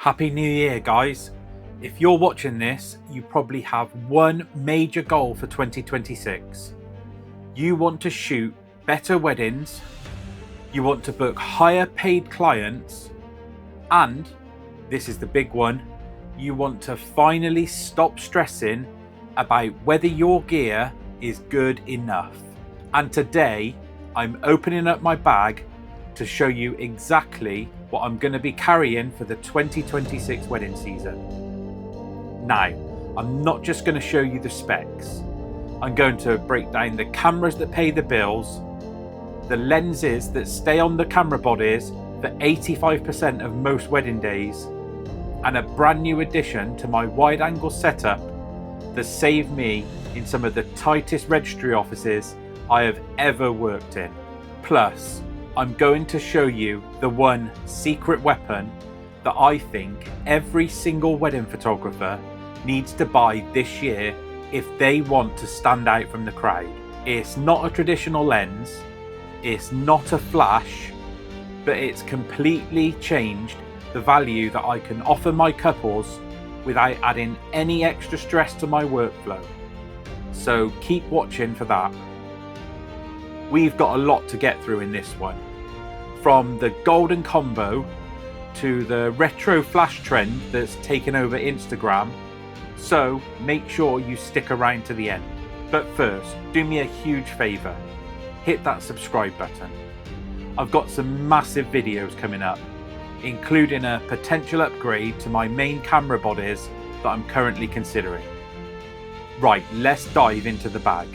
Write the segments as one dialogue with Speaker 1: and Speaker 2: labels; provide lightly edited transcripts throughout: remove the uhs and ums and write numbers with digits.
Speaker 1: Happy New Year, guys. If you're watching this, you probably have one major goal for 2026. You want to shoot better weddings, you want to book higher paid clients, and, this is the big one, you want to finally stop stressing about whether your gear is good enough. And today, I'm opening up my bag to show you exactly what I'm going to be carrying for the 2026 wedding season. Now, I'm not just going to show you the specs. I'm going to break down the cameras that pay the bills, the lenses that stay on the camera bodies for 85% of most wedding days, and a brand new addition to my wide angle setup that saved me in some of the tightest registry offices I have ever worked in. Plus, I'm going to show you the one secret weapon that I think every single wedding photographer needs to buy this year if they want to stand out from the crowd. It's not a traditional lens, it's not a flash, but it's completely changed the value that I can offer my couples without adding any extra stress to my workflow. So keep watching for that. We've got a lot to get through in this one. From the golden combo to the retro flash trend that's taken over Instagram. So make sure you stick around to the end. But first, do me a huge favour. Hit that subscribe button. I've got some massive videos coming up, including a potential upgrade to my main camera bodies that I'm currently considering. Right, let's dive into the bag.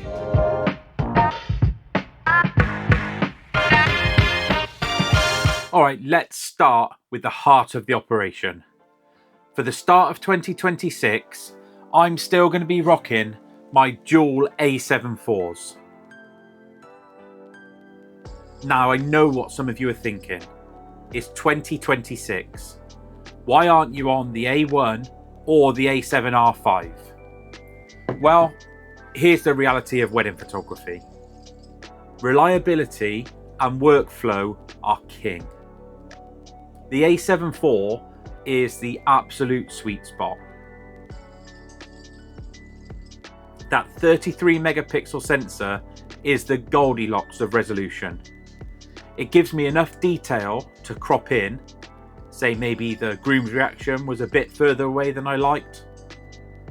Speaker 1: Alright, let's start with the heart of the operation. For the start of 2026, I'm still going to be rocking my dual A7 IVs. Now, I know what some of you are thinking. It's 2026. Why aren't you on the A1 or the A7R5? Well, here's the reality of wedding photography. Reliability and workflow are king. The A7 IV is the absolute sweet spot. That 33 megapixel sensor is the Goldilocks of resolution. It gives me enough detail to crop in, say maybe the groom's reaction was a bit further away than I liked,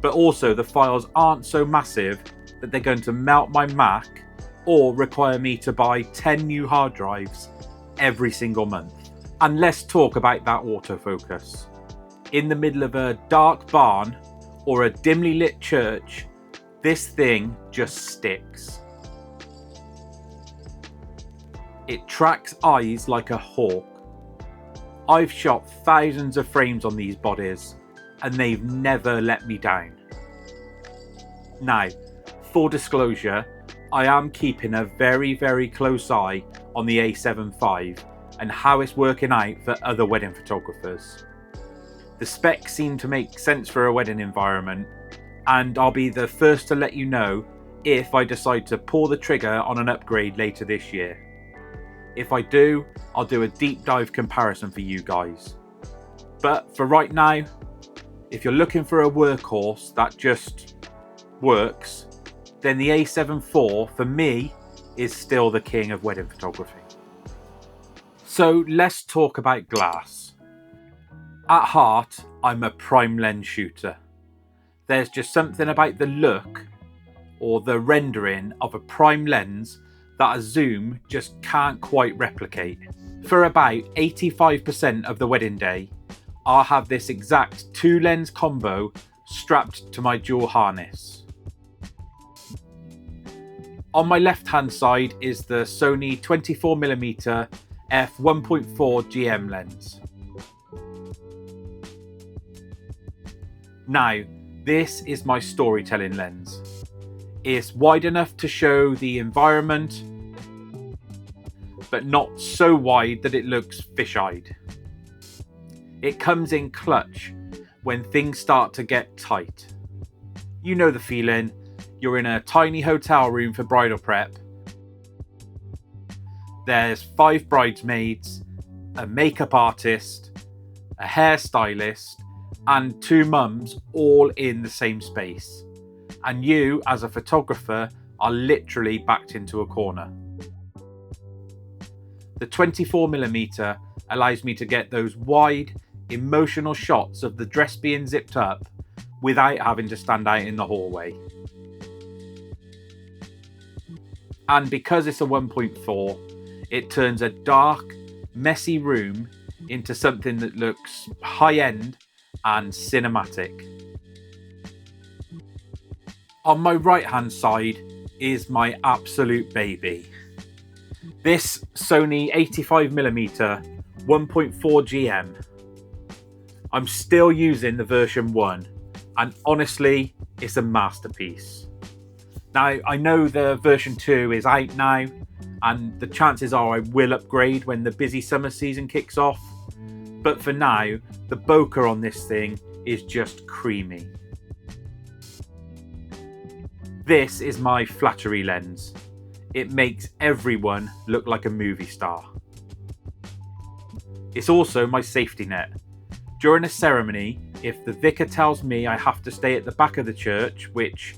Speaker 1: but also the files aren't so massive that they're going to melt my Mac or require me to buy 10 new hard drives every single month. And let's talk about that autofocus. In the middle of a dark barn or a dimly lit church, this thing just sticks. It tracks eyes like a hawk. I've shot thousands of frames on these bodies and they've never let me down. Now, full disclosure, I am keeping a very close eye on the A7 IV and how it's working out for other wedding photographers. The specs seem to make sense for a wedding environment, and I'll be the first to let you know if I decide to pull the trigger on an upgrade later this year. If I do, I'll do a deep dive comparison for you guys. But for right now, if you're looking for a workhorse that just works, then the A7 IV for me is still the king of wedding photography. So let's talk about glass. At heart, I'm a prime lens shooter. There's just something about the look or the rendering of a prime lens that a zoom just can't quite replicate. For about 85% of the wedding day, I'll have this exact 2-lens combo strapped to my dual harness. On my left hand side is the Sony 24mm f1.4 GM lens. Now, this is my storytelling lens. It's wide enough to show the environment, but not so wide that it looks fish-eyed. It comes in clutch when things start to get tight. You know the feeling. You're in a tiny hotel room for bridal prep. There's 5 bridesmaids, a makeup artist, a hairstylist, and 2 mums all in the same space. And you, as a photographer, are literally backed into a corner. The 24mm allows me to get those wide, emotional shots of the dress being zipped up without having to stand out in the hallway. And because it's a 1.4, it turns a dark, messy room into something that looks high-end and cinematic. On my right-hand side is my absolute baby. This Sony 85mm 1.4 GM. I'm still using the version 1, and honestly, it's a masterpiece. Now, I know the version 2 is out now, and the chances are I will upgrade when the busy summer season kicks off. But for now, the bokeh on this thing is just creamy. This is my flattery lens. It makes everyone look like a movie star. It's also my safety net. During a ceremony, if the vicar tells me I have to stay at the back of the church, which,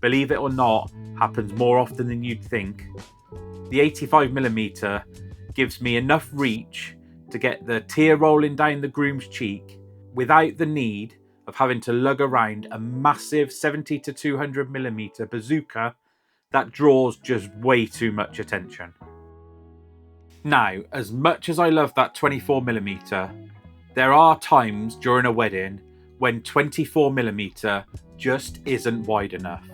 Speaker 1: believe it or not, happens more often than you'd think, the 85mm gives me enough reach to get the tear rolling down the groom's cheek without the need of having to lug around a massive 70 to 200mm bazooka that draws just way too much attention. Now, as much as I love that 24mm, there are times during a wedding when 24mm just isn't wide enough.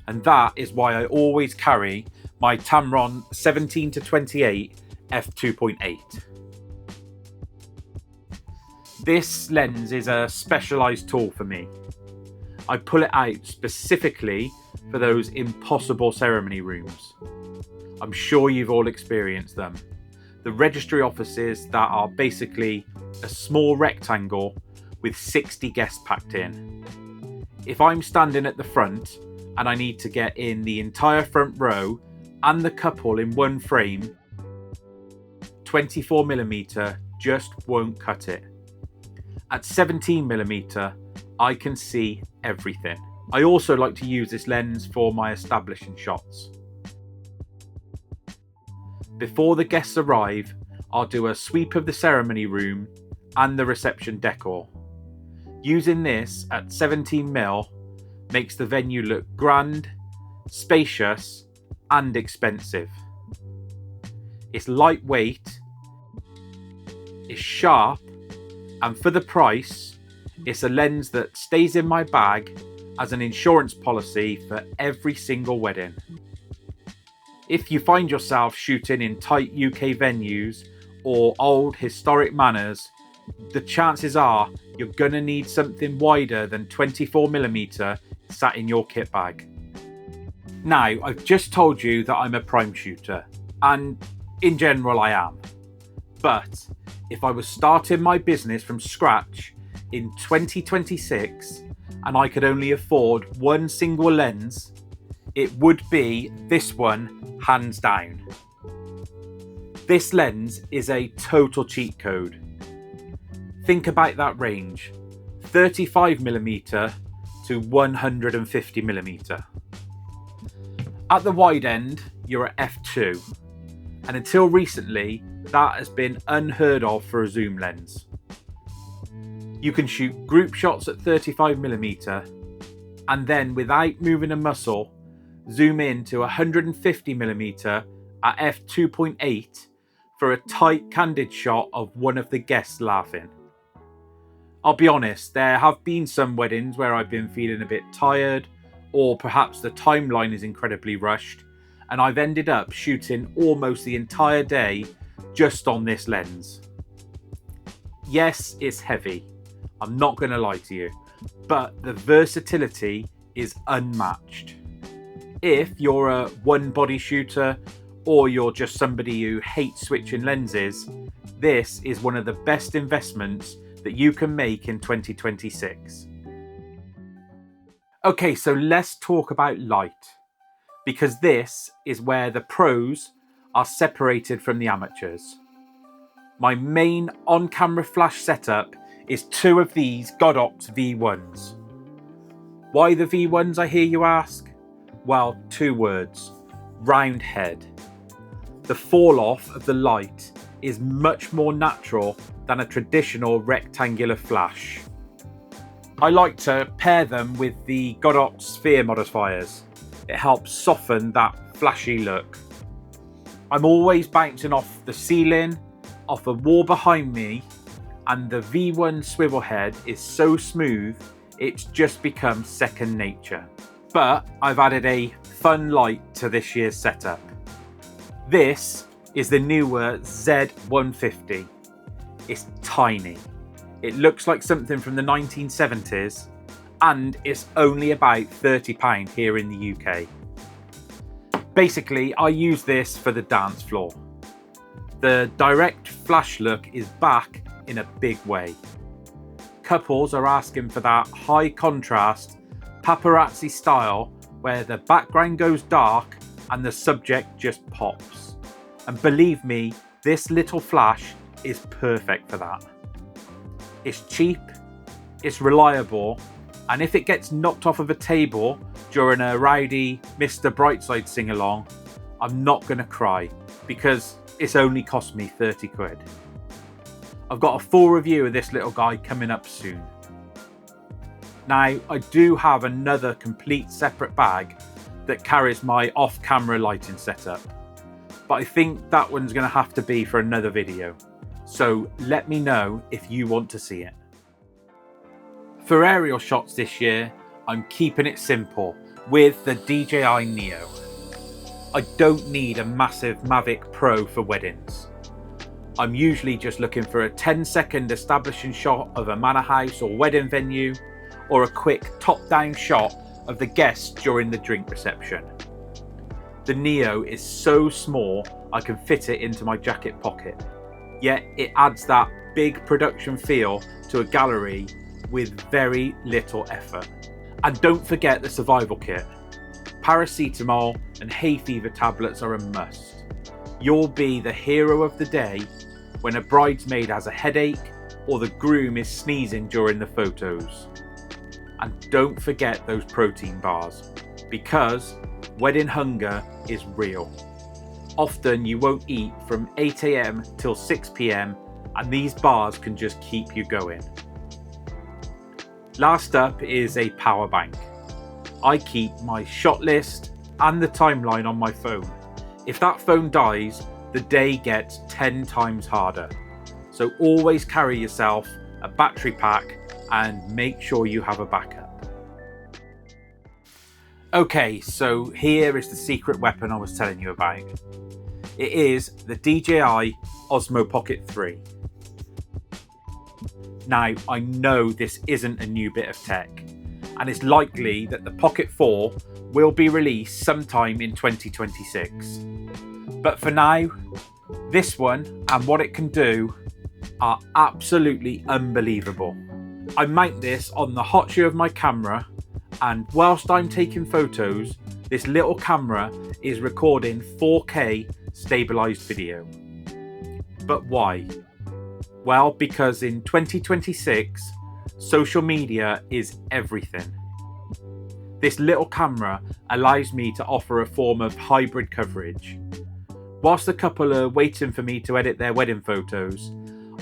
Speaker 1: And that is why I always carry my Tamron 17 to 28 f2.8. This lens is a specialised tool for me. I pull it out specifically for those impossible ceremony rooms. I'm sure you've all experienced them. The registry offices that are basically a small rectangle with 60 guests packed in. If I'm standing at the front and I need to get in the entire front row and the couple in one frame, 24mm just won't cut it. At 17mm, I can see everything. I also like to use this lens for my establishing shots. Before the guests arrive, I'll do a sweep of the ceremony room and the reception decor. Using this at 17mm makes the venue look grand, spacious, and expensive. It's lightweight, it's sharp, and for the price, it's a lens that stays in my bag as an insurance policy for every single wedding. If you find yourself shooting in tight UK venues or old historic manors, the chances are you're gonna need something wider than 24mm sat in your kit bag. Now, I've just told you that I'm a prime shooter, and in general I am. But if I was starting my business from scratch in 2026 and I could only afford one single lens, it would be this one, hands down. This lens is a total cheat code. Think about that range, 35mm to 150mm. At the wide end, you're at f2, and until recently, that has been unheard of for a zoom lens. You can shoot group shots at 35mm, and then without moving a muscle, zoom in to 150mm at f2.8 for a tight candid shot of one of the guests laughing. I'll be honest, there have been some weddings where I've been feeling a bit tired, or perhaps the timeline is incredibly rushed, and I've ended up shooting almost the entire day just on this lens. Yes, it's heavy, I'm not going to lie to you, but the versatility is unmatched. If you're a one-body shooter, or you're just somebody who hates switching lenses, this is one of the best investments that you can make in 2026. Okay, so let's talk about light, because this is where the pros are separated from the amateurs. My main on-camera flash setup is 2 of these Godox V1s. Why the V1s, I hear you ask? Well, 2 words: round head. The fall off of the light is much more natural than a traditional rectangular flash. I like to pair them with the Godox sphere modifiers. It helps soften that flashy look. I'm always bouncing off the ceiling, off a wall behind me, and the V1 swivel head is so smooth it's just become second nature. But I've added a fun light to this year's setup. This is the newer Z150. It's tiny. It looks like something from the 1970s, and it's only about £30 here in the UK. Basically, I use this for the dance floor. The direct flash look is back in a big way. Couples are asking for that high contrast paparazzi style where the background goes dark and the subject just pops. And believe me, this little flash is perfect for that. It's cheap, it's reliable, and if it gets knocked off of a table during a rowdy Mr. Brightside sing-along, I'm not going to cry because it's only cost me 30 quid. I've got a full review of this little guy coming up soon. Now, I do have another complete separate bag that carries my off-camera lighting setup, but I think that one's going to have to be for another video, so let me know if you want to see it. For aerial shots this year, I'm keeping it simple with the DJI Neo. I don't need a massive Mavic Pro for weddings. I'm usually just looking for a 10-second establishing shot of a manor house or wedding venue, or a quick top-down shot of the guests during the drink reception. The Neo is so small I can fit it into my jacket pocket, yet it adds that big production feel to a gallery with very little effort. And don't forget the survival kit. Paracetamol and hay fever tablets are a must. You'll be the hero of the day when a bridesmaid has a headache or the groom is sneezing during the photos. And don't forget those protein bars, because wedding hunger is real. Often you won't eat from 8 AM till 6 PM, and these bars can just keep you going. Last up is a power bank. I keep my shot list and the timeline on my phone. If that phone dies, the day gets 10 times harder. So always carry yourself a battery pack and make sure you have a backup. Okay, so here is the secret weapon I was telling you about. It is the DJI Osmo Pocket 3. Now, I know this isn't a new bit of tech, and it's likely that the Pocket 4 will be released sometime in 2026. But for now, this one and what it can do are absolutely unbelievable. I mount this on the hot shoe of my camera, and whilst I'm taking photos, this little camera is recording 4K stabilized video. But why? Well, because in 2026, social media is everything. This little camera allows me to offer a form of hybrid coverage. Whilst the couple are waiting for me to edit their wedding photos,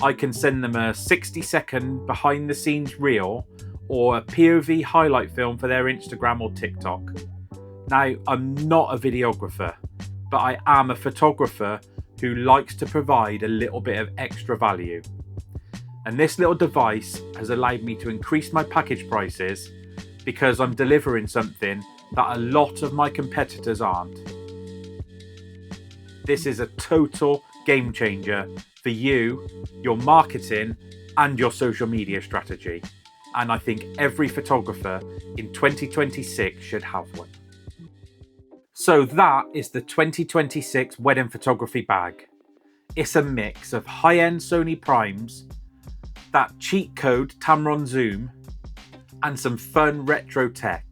Speaker 1: I can send them a 60-second behind-the-scenes reel or a POV highlight film for their Instagram or TikTok. Now, I'm not a videographer, but I am a photographer who likes to provide a little bit of extra value. And this little device has allowed me to increase my package prices because I'm delivering something that a lot of my competitors aren't. This is a total game changer for you, your marketing, and your social media strategy. And I think every photographer in 2026 should have one. So that is the 2026 wedding photography bag. It's a mix of high-end Sony primes, that cheat code Tamron zoom, and some fun retro tech.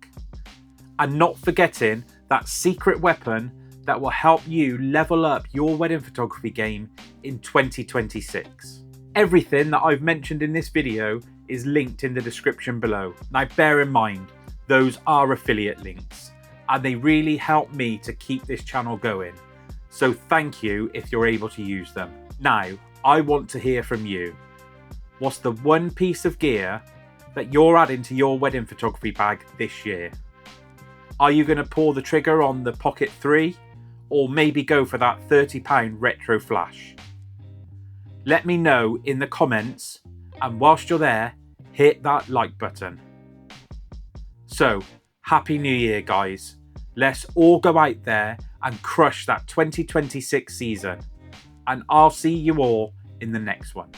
Speaker 1: And not forgetting that secret weapon that will help you level up your wedding photography game in 2026. Everything that I've mentioned in this video is linked in the description below. Now bear in mind, those are affiliate links and they really help me to keep this channel going. So thank you if you're able to use them. Now, I want to hear from you. What's the one piece of gear that you're adding to your wedding photography bag this year? Are you going to pull the trigger on the Pocket 3 or maybe go for that £30 retro flash? Let me know in the comments, and whilst you're there, hit that like button. So, Happy New Year guys. Let's all go out there and crush that 2026 season. And I'll see you all in the next one.